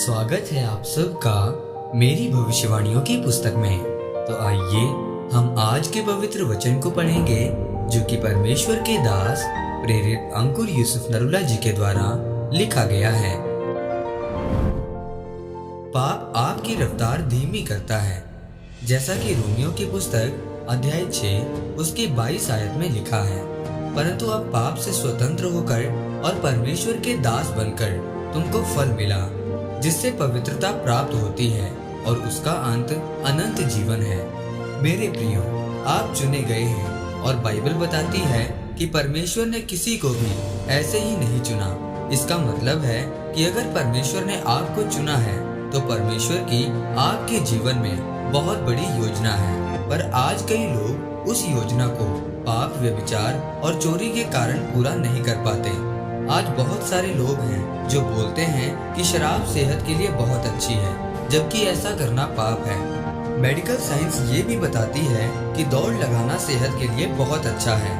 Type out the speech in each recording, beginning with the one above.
स्वागत है आप सबका मेरी भविष्यवाणियों की पुस्तक में। तो आइए हम आज के पवित्र वचन को पढ़ेंगे जो कि परमेश्वर के दास प्रेरित अंकुर यूसुफ नरूला जी के द्वारा लिखा गया है। पाप आपकी रफ्तार धीमी करता है, जैसा कि रोमियो की पुस्तक अध्याय 6 उसके 22 आयत में लिखा है। परंतु अब पाप से स्वतंत्र होकर और परमेश्वर के दास बनकर तुमको फल मिला, जिससे पवित्रता प्राप्त होती है और उसका अंत अनंत जीवन है। मेरे प्रियो, आप चुने गए हैं और बाइबल बताती है कि परमेश्वर ने किसी को भी ऐसे ही नहीं चुना। इसका मतलब है कि अगर परमेश्वर ने आपको चुना है तो परमेश्वर की आपके जीवन में बहुत बड़ी योजना है। पर आज कई लोग उस योजना को पाप, व्यभिचार और चोरी के कारण पूरा नहीं कर पाते। आज बहुत सारे लोग हैं जो बोलते हैं कि शराब सेहत के लिए बहुत अच्छी है, जबकि ऐसा करना पाप है। मेडिकल साइंस ये भी बताती है कि दौड़ लगाना सेहत के लिए बहुत अच्छा है,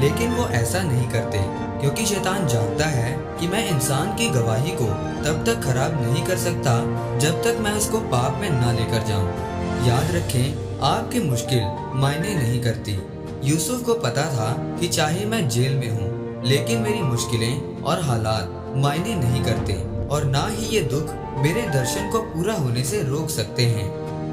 लेकिन वो ऐसा नहीं करते क्योंकि शैतान जानता है कि मैं इंसान की गवाही को तब तक खराब नहीं कर सकता जब तक मैं उसको पाप में ना लेकर जाऊं। याद रखें, आपकी मुश्किल मायने नहीं करती। यूसुफ को पता था कि चाहे मैं जेल में हूँ, लेकिन मेरी मुश्किलें और हालात मायने नहीं करते और ना ही ये दुख मेरे दर्शन को पूरा होने से रोक सकते हैं।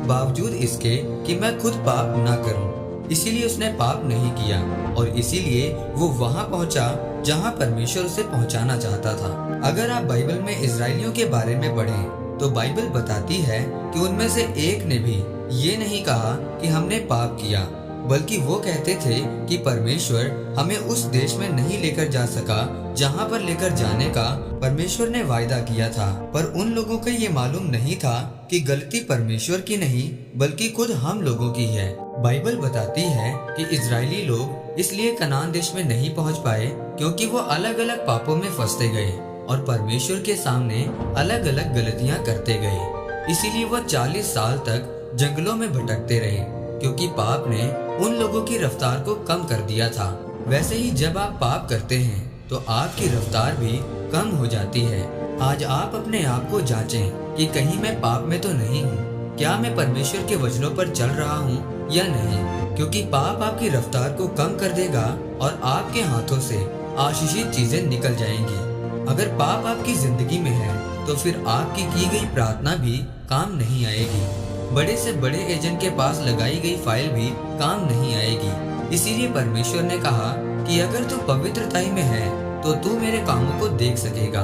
बावजूद इसके कि मैं खुद पाप ना करूं, इसीलिए उसने पाप नहीं किया और इसीलिए वो वहां पहुंचा जहां परमेश्वर उसे पहुंचाना चाहता था। अगर आप बाइबल में इजराइलियों के बारे में पढ़ें तो बाइबल बताती है कि उनमें से एक ने भी ये नहीं कहा कि हमने पाप किया, बल्कि वो कहते थे कि परमेश्वर हमें उस देश में नहीं लेकर जा सका जहां पर लेकर जाने का परमेश्वर ने वायदा किया था। पर उन लोगों को ये मालूम नहीं था कि गलती परमेश्वर की नहीं बल्कि खुद हम लोगों की है। बाइबल बताती है कि इजरायली लोग इसलिए कनान देश में नहीं पहुंच पाए क्योंकि वो अलग अलग पापों में फंसते गए और परमेश्वर के सामने अलग अलग गलतियां करते गए। इसीलिए वो 40 साल तक जंगलों में भटकते रहे, क्योंकि पाप ने उन लोगों की रफ्तार को कम कर दिया था। वैसे ही जब आप पाप करते हैं तो आपकी रफ्तार भी कम हो जाती है। आज आप अपने आप को जांचें कि कहीं मैं पाप में तो नहीं हूँ, क्या मैं परमेश्वर के वचनों पर चल रहा हूँ या नहीं, क्योंकि पाप आपकी रफ्तार को कम कर देगा और आपके हाथों से आशीषित चीजें निकल जाएंगी। अगर पाप आपकी जिंदगी में है तो फिर आपकी की गई प्रार्थना भी काम नहीं आएगी। बड़े से बड़े एजेंट के पास लगाई गई फाइल भी काम नहीं आएगी। इसीलिए परमेश्वर ने कहा कि अगर तू पवित्रताई में है तो तू मेरे कामों को देख सकेगा।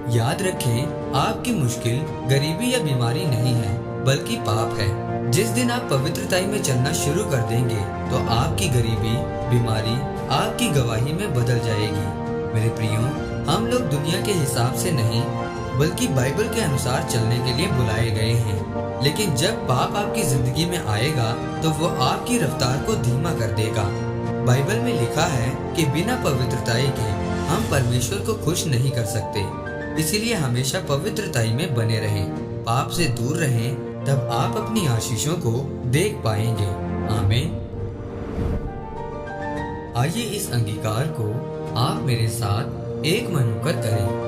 याद रखें, आपकी मुश्किल गरीबी या बीमारी नहीं है बल्कि पाप है। जिस दिन आप पवित्रताई में चलना शुरू कर देंगे तो आपकी गरीबी, बीमारी आपकी गवाही में बदल जाएगी। मेरे प्रियो, हम लोग दुनिया के हिसाब से नहीं बल्कि बाइबल के अनुसार चलने के लिए बुलाए गए हैं। लेकिन जब पाप आपकी जिंदगी में आएगा तो वो आपकी रफ्तार को धीमा कर देगा। बाइबल में लिखा है कि बिना पवित्रताई के हम परमेश्वर को खुश नहीं कर सकते। इसीलिए हमेशा पवित्रताई में बने रहें, पाप से दूर रहें, तब आप अपनी आशीषों को देख पाएंगे। आमीन। आइए इस अंगीकार को आप मेरे साथ एक मन होकर करें।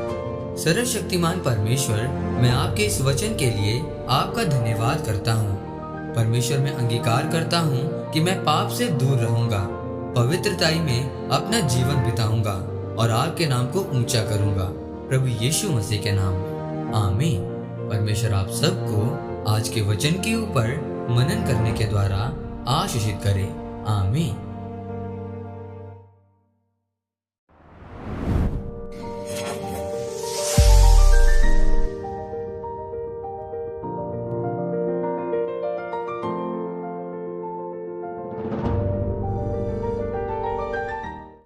सर्वशक्तिमान परमेश्वर, मैं आपके इस वचन के लिए आपका धन्यवाद करता हूँ। परमेश्वर, मैं अंगीकार करता हूँ कि मैं पाप से दूर रहूंगा, पवित्रताई में अपना जीवन बिताऊंगा और आपके नाम को ऊंचा करूंगा, प्रभु यीशु मसीह के नाम। आमीन। परमेश्वर आप सबको आज के वचन के ऊपर मनन करने के द्वारा आशीषित करे। आमीन।